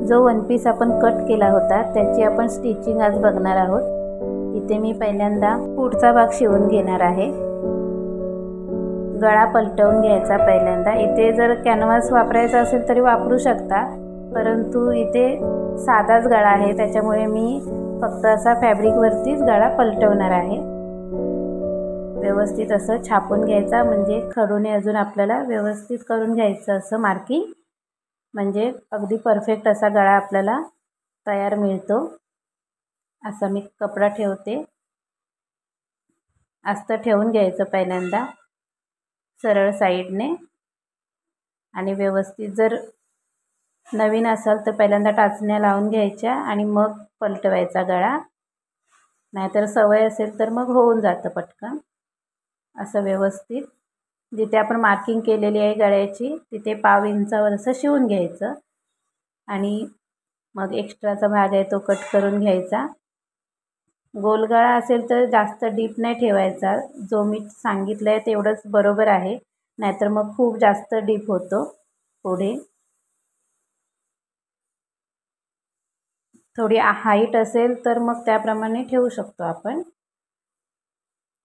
जो one piece आपण cut केला होता त्याची आपण स्टिचिंग आज बघणार आहोत। इथे मी पहिल्यांदा पुढचा भाग शिवून घेणार आहे। गळा पलटवून घ्यायचा पहिल्यांदा। इथे जर कॅनव्हास वापरायचा असेल तरी वापरू शकता, परंतु इथे साधाच गळा आहे त्याच्यामुळे मी फक्त असा फॅब्रिक वरतीच गळा पलटवणार आहे। व्यवस्थित असं छापून घ्यायचा, म्हणजे खडूने अजून आपल्याला व्यवस्थित करून घ्यायचं असं मार्किंग, म्हणजे अगदी परफेक्ट असा गळा आपल्याला तयार मिळतो। असा मी कपडा ठेवते, अस्तर ठेवून घ्यायचं पहिल्यांदा सरळ साईडने, आणि व्यवस्थित जर नवीन असाल तर पहिल्यांदा टाचण्या लावून घ्यायच्या आणि मग पलटवायचा गळा, नाहीतर सवय असेल तर मग होऊन जातं पटकन। असं व्यवस्थित जिथे आपण मार्किंग केलेली आहे गळ्याची तिथे पाव इंचावर असं शिवून घ्यायचं, आणि मग एक्स्ट्राचा भाग आहे तो कट करून घ्यायचा। गोल गळा असेल तर जास्त डीप नाही ठेवायचा, जो मी सांगितलं आहे तेवढंच बरोबर आहे, नाहीतर मग खूप जास्त डीप होतो पुढे। थोडी हाईट असेल तर मग त्याप्रमाणे ठेवू शकतो आपण।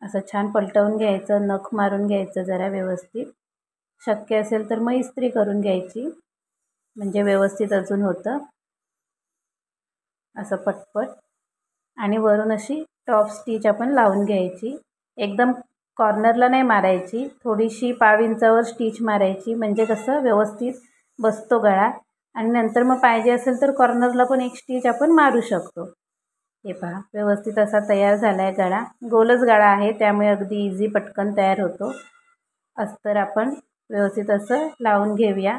असं छान पलटवून घ्यायचं, नख मारून घ्यायचं जरा व्यवस्थित, शक्य असेल तर मग इस्त्री करून घ्यायची म्हणजे व्यवस्थित अजून होतं असं पटपट। आणि वरून अशी टॉप स्टिच आपण लावून घ्यायची, एकदम कॉर्नरला नाही मारायची, थोडीशी पाव इंचावर स्टिच मारायची, म्हणजे कसं व्यवस्थित बसतो गळा। आणि नंतर मग पाहिजे असेल तर कॉर्नरला पण एक स्टिच आपण मारू शकतो। हे पहा व्यवस्थित असा तयार झाला आहे गळा, गोलच गळा आहे त्यामुळे अगदी इझी पटकन तयार होतो। अस्तर आपण व्यवस्थित असं लावून घेऊया।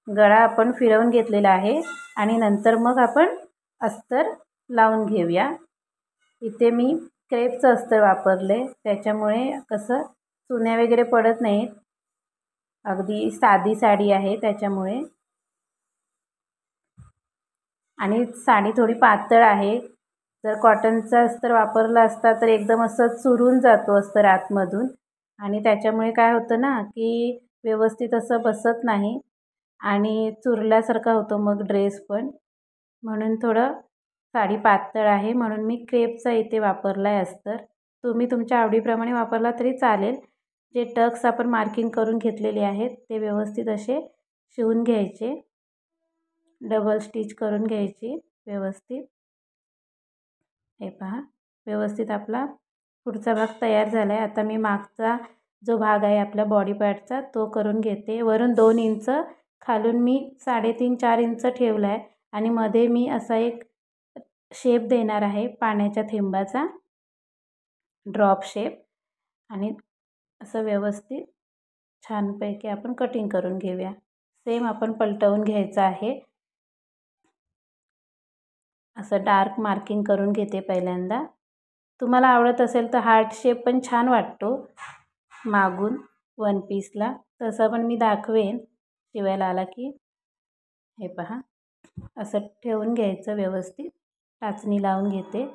गळा आपण फिरवून घेतलेला आहे आणि नंतर मग आपण अस्तर लावून घेऊया। इथे मी क्रेपचं अस्तर वापरले त्याच्यामुळे कसं चुन्या वगैरे पडत नाहीत, अगदी साधी साडी आहे त्याच्यामुळे। आणि साडी थोडी पातळ आहे, जर कॉटनचा अस्तर वापरला असता तर एकदम असं चुरून जातो अस्तर आतमधून, आणि त्याच्यामुळे काय होतं ना की व्यवस्थित असं बसत नाही आणि चुरल्यासारखा होतो मग ड्रेस पण। म्हणून थोडं साडी पातळ आहे म्हणून मी क्रेपचा इथे वापरला आहे अस्तर। तुम्ही तुमच्या आवडीप्रमाणे वापरला तरी चालेल। जे टक्स आपण मार्किंग करून घेतलेले आहेत ते व्यवस्थित असे शिवून घ्यायचे, डबल स्टिच करून घ्यायची व्यवस्थित। हे पहा व्यवस्थित आपला पुढचा भाग तयार झाला आहे। आता मी मागचा जो भाग आहे आपल्या बॉडी पार्टचा तो करून घेते। वरून 2 इंच, खालून मी 3.5-4 इंच ठेवला आहे, आणि मध्ये मी असा एक शेप देणार आहे पाण्याच्या थेंबाचा, ड्रॉप शेप, आणि असं व्यवस्थित छानपैकी आपण कटिंग करून घेऊया। सेम आपण पलटवून घ्यायचं आहे। असं डार्क मार्किंग करून घेते पहिल्यांदा। तुम्हाला आवडत असेल तर हार्ट शेप पण छान वाटतो मागून वन पीसला, तसं पण मी दाखवेन शिवायला आला की। हे पहा असं ठेवून घ्यायचं व्यवस्थित, टाचणी लावून घेते।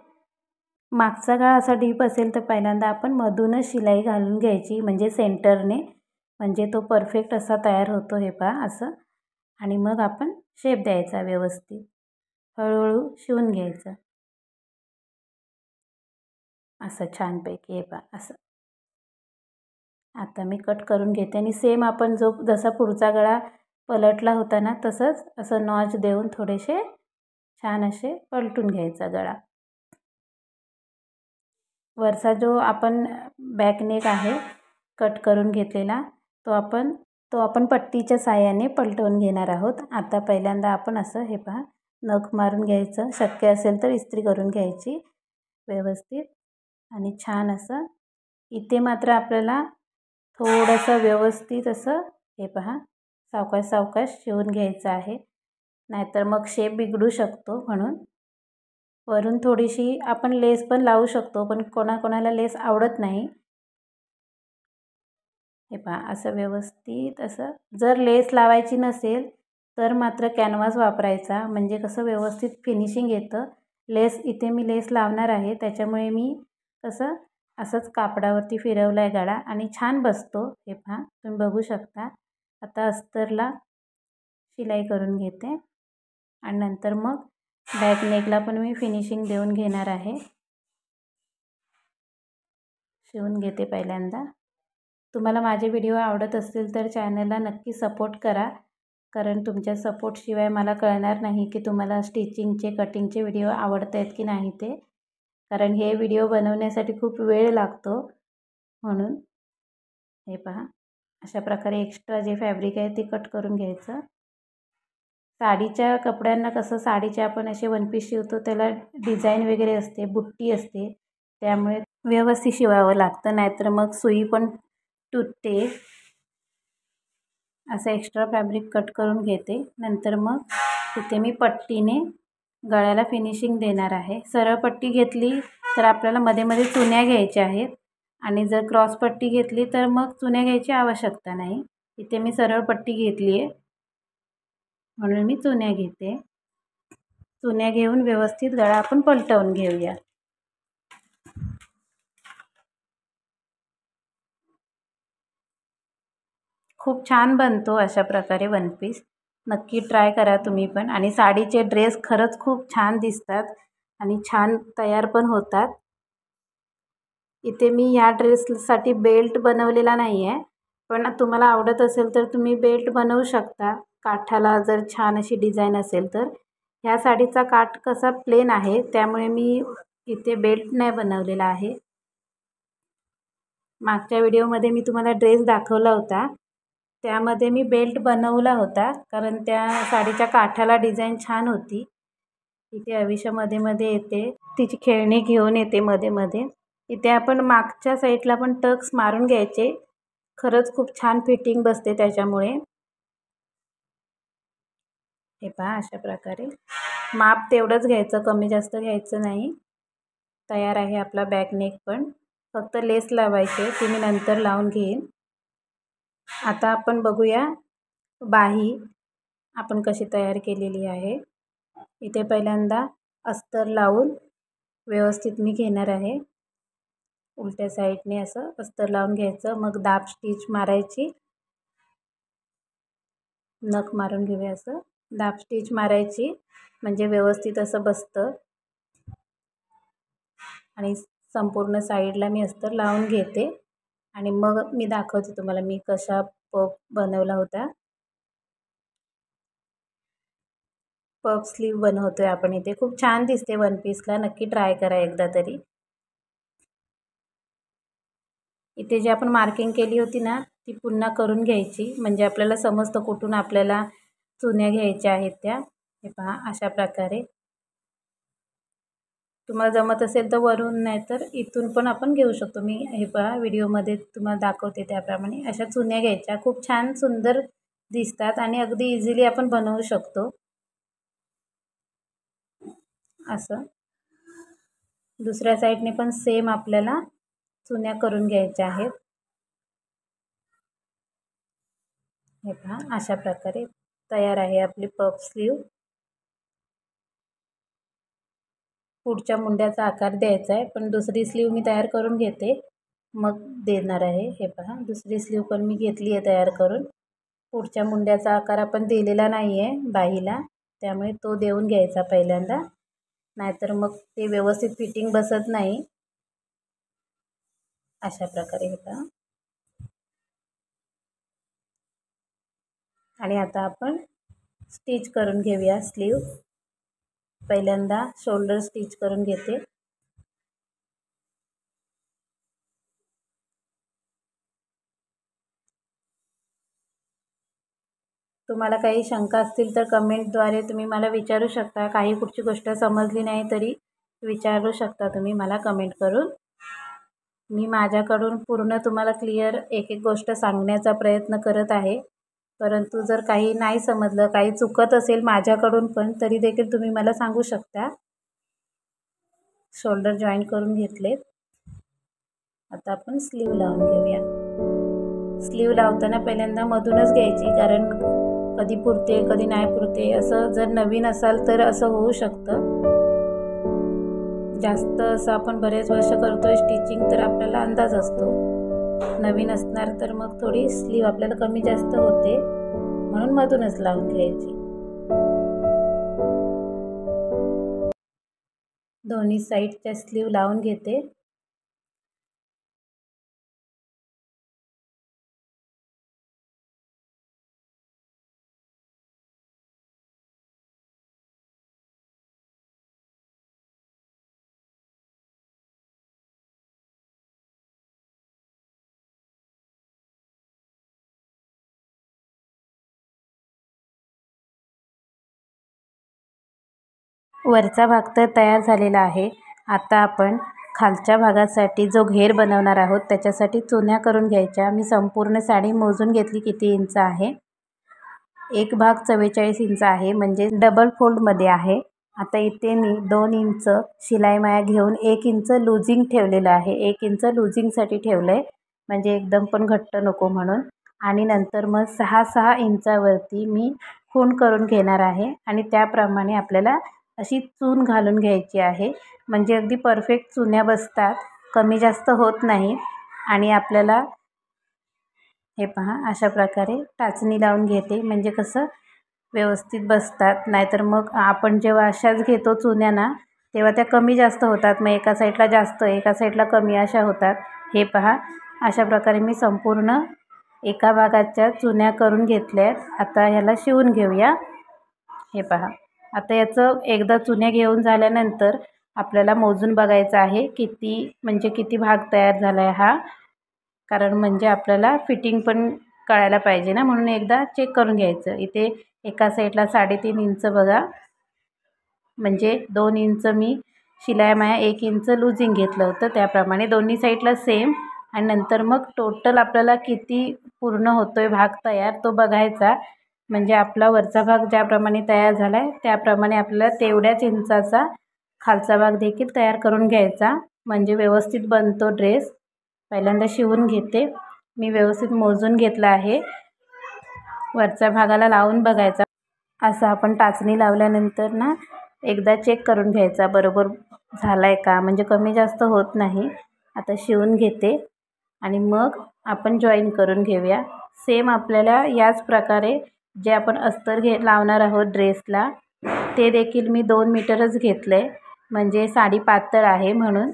मागचा गळा असा डीप असेल तर पहिल्यांदा आपण मधूनच शिलाई घालून घ्यायची, म्हणजे सेंटरने, म्हणजे तो परफेक्ट असा तयार होतो। हे पहा असं, आणि मग आपण शेप द्यायचा व्यवस्थित, हळूहळू शिवून घ्यायचं असं छानपैकी। हे पहा असं। आता मी कट करून घेते, आणि सेम आपण जसा पुढचा गळा पलटला होता ना तसंच असं नॉच देऊन थोडेसे छान असे पलटून घ्यायचा गळा। वरचा जो आपण बॅक नेक आहे कट करून घेतलेला तो आपण पट्टीच्या साहाय्याने पलटवून घेणार आहोत। आता पहिल्यांदा आपण असं हे पहा नख मारून घ्यायचं, शक्य असेल तर इस्त्री करून घ्यायची व्यवस्थित, आणि छान असं इथे मात्र आपल्याला थोडंसं व्यवस्थित असं हे पहा सावकाश सावकाश शिवून घ्यायचं आहे, नाहीतर मग शेप बिघडू शकतो। म्हणून वरून थोडीशी आपण लेस पण लावू शकतो, पण कोणाकोणाला लेस आवडत नाही। हे पहा असं व्यवस्थित असं, जर लेस लावायची नसेल तर मात्र कॅनव्हास वापरायचा, म्हणजे कसं व्यवस्थित फिनिशिंग येतं। इथे मी लेस लावणार आहे त्याच्यामुळे मी कसं असंच कापडावरती फिरवला आहे गळा, आणि छान बसतो। हे पहा तुम्ही बघू शकता। आता अस्तरला शिलाई करून घेते। आणि नंतर मग बॅक नेकला पण मी फिनिशिंग देऊन घेणार आहे. शिवून घेते पहिल्यांदा. तुम्हाला माझे व्हिडिओ आवडत असतील तर चॅनलला नक्की सपोर्ट करा, कारण तुमच्या सपोर्टशिवाय मला कळणार नाही की तुम्हाला स्टिचिंगचे कटिंगचे व्हिडिओ आवडत आहेत की नाही ते, कारण हे व्हिडिओ बनवण्यासाठी खूप वेळ लागतो. म्हणून हे पहा, अशा प्रकारे एक्स्ट्रा जे फॅब्रिक आहे ते कट करून घ्यायचं. साडीच्या कपड्यांना कसं साडीचे आपण असे वन पीस शिवतो त्याला डिझाईन वगैरे असते, बुट्टी असते, त्यामुळे व्यवस्थित शिवावं लागतं, नाहीतर मग सुई पण तुटते. असं एक्स्ट्रा फॅब्रिक कट करून घेते. नंतर मग इथे मी पट्टीने गळ्याला फिनिशिंग देणार आहे. सरळ पट्टी घेतली तर आपल्याला मध्ये मध्ये चुन्या घ्यायच्या आहेत, आणि जर क्रॉस पट्टी घेतली तर मग चुन्या घ्यायची आवश्यकता नाही. इथे मी सरळ पट्टी घेतली आहे म्हणून मी चुन्या घेते. चुन्या घेऊन व्यवस्थित गळा आपण पलटवून घेऊया. खूप छान बनतो अशा प्रकारे वन पीस. नक्की ट्राय करा तुम्ही पण. आणि साडीचे ड्रेस खरंच खूप छान दिसतात आणि छान तयार पण होतात. इथे मी ह्या ड्रेससाठी बेल्ट बनवलेला नाही आहे, पण तुम्हाला आवडत असेल तर तुम्ही बेल्ट बनवू शकता. काठाला जर छान अशी डिझाईन असेल तर. ह्या साडीचा काठ कसा प्लेन आहे त्यामुळे मी इथे बेल्ट नाही बनवलेला आहे. मागच्या व्हिडिओमध्ये मी तुम्हाला ड्रेस दाखवला होता, त्यामध्ये मी बेल्ट बनवला होता, कारण त्या साडीच्या काठाला डिझाईन छान होती. इथे अविशा मध्ये मध्ये येते, तिची खेळणी घेऊन येते मध्ये मध्ये. इथे आपण मागच्या साईडला पण टक्स मारून घ्यायचे, खरंच खूप छान फिटिंग बसते त्याच्यामुळे. हे पहा, अशा प्रकारे माप तेवढंच घ्यायचं, कमी जास्त घ्यायचं नाही. तयार आहे आपला बॅक नेक पण. फक्त लेस लावायचे, ती मी नंतर लावून घेईन. आता आपण बघूया बाही आपण कशी तयार केलेली आहे. इथे पहिल्यांदा अस्तर लावून व्यवस्थित मी घेणार आहे. उलट्या साईडने असं अस्तर लावून घ्यायचं, मग दाब स्टिच मारायची. नख मारून घेऊया, असं दाब स्टिच मारायची म्हणजे व्यवस्थित असं बसतं. आणि संपूर्ण साईडला मी अस्तर लावून घेते आणि मग मी दाखवते तुम्हाला मी कशा पफ बनवला होता. पफ स्लीव बनवतोय आपण इथे. खूप छान दिसते वन पीसला, नक्की ट्राय करा एकदा तरी. इथे जी आपण मार्किंग केली होती ना ती पुन्हा करून घ्यायची, म्हणजे आपल्याला समजतं कुठून आपल्याला चुन्या घ्यायच्या आहेत त्या. हे पहा, अशा प्रकारे. तुम्हाला जमत असेल तर वरून, नाही तर इथून पण आपण घेऊ शकतो. मी हे पहा व्हिडिओमध्ये तुम्हाला दाखवते त्याप्रमाणे अशा चुन्या घ्यायच्या. खूप छान सुंदर दिसतात आणि अगदी इझिली आपण बनवू शकतो. असं दुसऱ्या साईडने पण सेम आपल्याला चुन्या करून घ्यायच्या आहेत. हे पहा, अशा प्रकारे तयार आहे आपली पफ स्लीव. पुढच्या मुंड्याचा आकार द्यायचा आहे, पण दुसरी स्लीव मी तयार करून घेते मग देणार आहे. हे पहा, दुसरी स्लीव पण मी घेतली आहे तयार करून. पुढच्या मुंड्याचा आकार आपण दिलेला नाही आहे बाहीला, त्यामुळे तो देऊन घ्यायचा पहिल्यांदा, नाहीतर मग ते व्यवस्थित फिटिंग बसत नाही. अशा प्रकारे हे पहा. आणि आता आपण स्टिच करून घेऊया स्लीव. पहिल्यांदा शोल्डर स्टिच करून घेते. तुम्हाला काही शंका असतील तर कमेंटद्वारे तुम्ही मला विचारू शकता. काही कुठची गोष्ट समजली नाही तरी विचारू शकता तुम्ही मला कमेंट करून. मी माझ्याकडून पूर्ण तुम्हाला क्लिअर एक एक गोष्ट सांगण्याचा प्रयत्न करत आहे, परंतु जर काही नाही समजलं, काही चुकत असेल माझ्याकडून पण, तरी देखील तुम्ही मला सांगू शकता. शोल्डर जॉईन करून घेतले. आता आपण स्लीव लावून घेऊया. स्लीव लावताना पहिल्यांदा मधूनच घ्यायची, कारण कधी पुरते कधी नाही पुरते असं. जर नवीन असाल तर असं होऊ शकतं. जास्त असं आपण बरेच वर्ष करतोय स्टिचिंग तर आपल्याला अंदाज असतो. नवीन असणार तर मग थोडी स्लीव आपल्याला कमी जास्त होते, म्हणून मधूनच लावून घ्यायची. दोन्ही साईडच्या स्लीव लावून घेते. वरचा भाग तर तयार झालेला आहे. आता आपण खालच्या भागासाठी जो घेर बनवणार आहोत त्याच्यासाठी चुन्या करून घ्यायच्या. मी संपूर्ण साडी मोजून घेतली किती इंच आहे. एक भाग 44 इंच आहे, म्हणजे डबल फोल्डमध्ये आहे. आता इथे मी 2 इंच शिलाई माया घेऊन 1 इंच लूजिंग ठेवलेलं आहे. 1 इंच लूजिंगसाठी ठेवलं आहे, म्हणजे एकदम पण घट्ट नको म्हणून. आणि नंतर मग 6-6 इंचावरती मी खूण करून घेणार आहे. आणि त्याप्रमाणे आपल्याला अशी चून घालून घ्यायची आहे, म्हणजे अगदी परफेक्ट चुन्या बसतात, कमी जास्त होत नाही. आणि आपल्याला हे पहा अशा प्रकारे टाचणी लावून घेते, म्हणजे कसं व्यवस्थित बसतात. नाहीतर मग आपण जेव्हा अशाच घेतो चुन्या ना, तेव्हा त्या कमी जास्त होतात. मग एका साईडला जास्त एका साईडला कमी अशा होतात. हे पहा अशा प्रकारे मी संपूर्ण एका भागाच्या चुन्या करून घेतल्यात. आता ह्याला शिवून घेऊया. हे पहा आता याचं एकदा चुन्या घेऊन झाल्यानंतर आपल्याला मोजून बघायचं आहे किती भाग तयार झाला आहे हा. कारण म्हणजे आपल्याला फिटिंग पण कळायला पाहिजे ना, म्हणून एकदा चेक करून घ्यायचं. इथे एका साईडला 3.5 इंच बघा, म्हणजे 2 इंच मी शिलाई माया 1 इंच लूजिंग घेतलं होतं, त्याप्रमाणे दोन्ही साईडला सेम. आणि नंतर मग टोटल आपल्याला किती पूर्ण होतोय भाग तयार तो बघायचा. म्हणजे आपला वरचा भाग ज्याप्रमाणे तयार झाला आहे त्याप्रमाणे आपल्याला तेवढ्याच इंचाचा खालचा भाग देखील तयार करून घ्यायचा, म्हणजे व्यवस्थित बनतो ड्रेस. पहिल्यांदा शिवून घेते. मी व्यवस्थित मोजून घेतला आहे. वरच्या भागाला लावून बघायचा. असं आपण टाचणी लावल्यानंतर ना एकदा चेक करून घ्यायचा बरोबर झाला आहे का, म्हणजे कमी जास्त होत नाही. आता शिवून घेते आणि मग आपण जॉईन करून घेऊया. सेम आपल्याला याच प्रकारे जे आपण अस्तर लावणार आहोत ड्रेसला, ते देखील मी 2 मीटरच घेतलं आहे, म्हणजे साडी पातळ आहे म्हणून.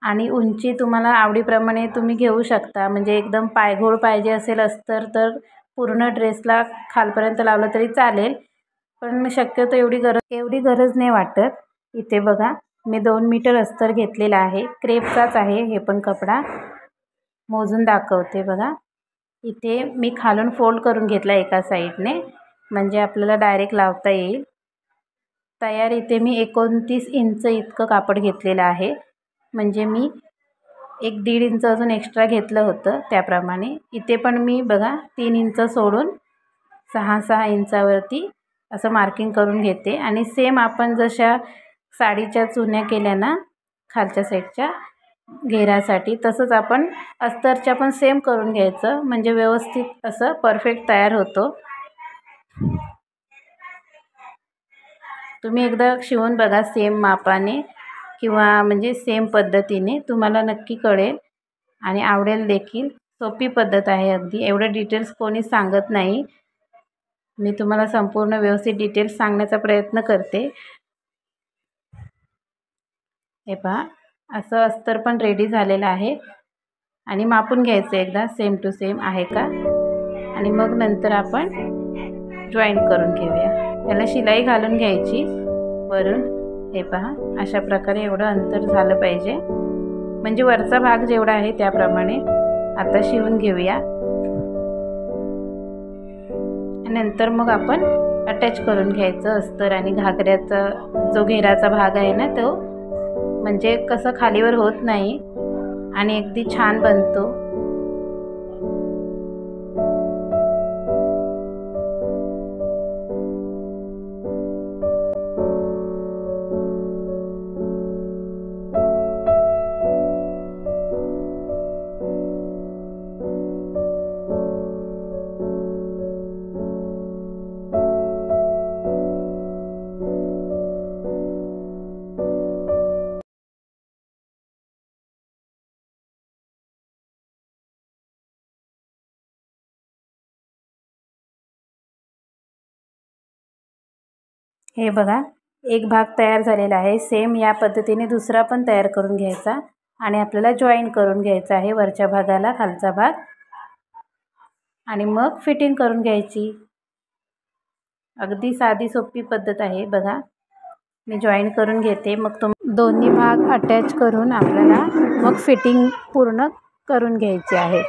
आणि उंची तुम्हाला आवडीप्रमाणे तुम्ही घेऊ शकता. म्हणजे एकदम पायघोळ पाहिजे असेल अस्तर तर पूर्ण ड्रेसला खालपर्यंत लावलं तरी चालेल, पण शक्यतो एवढी गरज नाही वाटत. इथे बघा मी 2 मीटर अस्तर घेतलेला आहे. क्रेपचाच आहे हे पण कपडा. मोजून दाखवते बघा. इथे मी खालून फोल्ड करून घेतला एका साईडने, म्हणजे आपल्याला डायरेक्ट लावता येईल. तयार इथे मी 29 इंच इतकं कापड घेतलेलं आहे, म्हणजे मी 1-1.5 इंच अजून एक्स्ट्रा घेतलं होतं त्याप्रमाणे. इथे पण मी बघा 3 इंच सोडून 6-6 इंचावरती असं मार्किंग करून घेते. आणि सेम आपण जशा साडीच्या चुन्या केल्या ना खालच्या साईडच्या घेरासाठी, तसंच आपण अस्तरच्या पण सेम करून घ्यायचं, म्हणजे व्यवस्थित असं परफेक्ट तयार होतो. तुम्ही एकदा शिवून बघा सेम मापाने किंवा म्हणजे सेम पद्धतीने, तुम्हाला नक्की कळेल आणि आवडेल देखील. सोपी पद्धत आहे अगदी. एवढं डिटेल्स कोणी सांगत नाही. मी तुम्हाला संपूर्ण व्यवस्थित डिटेल्स सांगण्याचा प्रयत्न करते. हे पहा असं अस्तर पण रेडी झालेलं आहे. आणि मापून घ्यायचं एकदा सेम टू सेम आहे का, आणि मग नंतर आपण जॉईन करून घेऊया. याला शिलाई घालून घ्यायची वरून. हे पहा अशा प्रकारे एवढं अंतर झालं पाहिजे, म्हणजे वरचा भाग जेवढा आहे त्याप्रमाणे. आता शिवून घेऊया. नंतर मग आपण अटॅच करून घ्यायचं अस्तर आणि घागऱ्याचा जो घेराचा भाग आहे ना तो, म्हणजे कसं खालीवर होत नाही आणि अगदी छान बनतो. हे बघा एक भाग तयार झालेला आहे. सेम या पद्धतीने दुसरा पण तयार करून घ्यायचा आणि आपल्याला जॉईन करून घ्यायचा आहे वरच्या भागाला खालचा भाग आणि मग फिटिंग करून घ्यायची. अगदी साधी सोपी पद्धत आहे बघा. मी जॉईन करून घेते, मग दोन्ही भाग अटॅच करून आपल्याला मग फिटिंग पूर्ण करून घ्यायची आहे.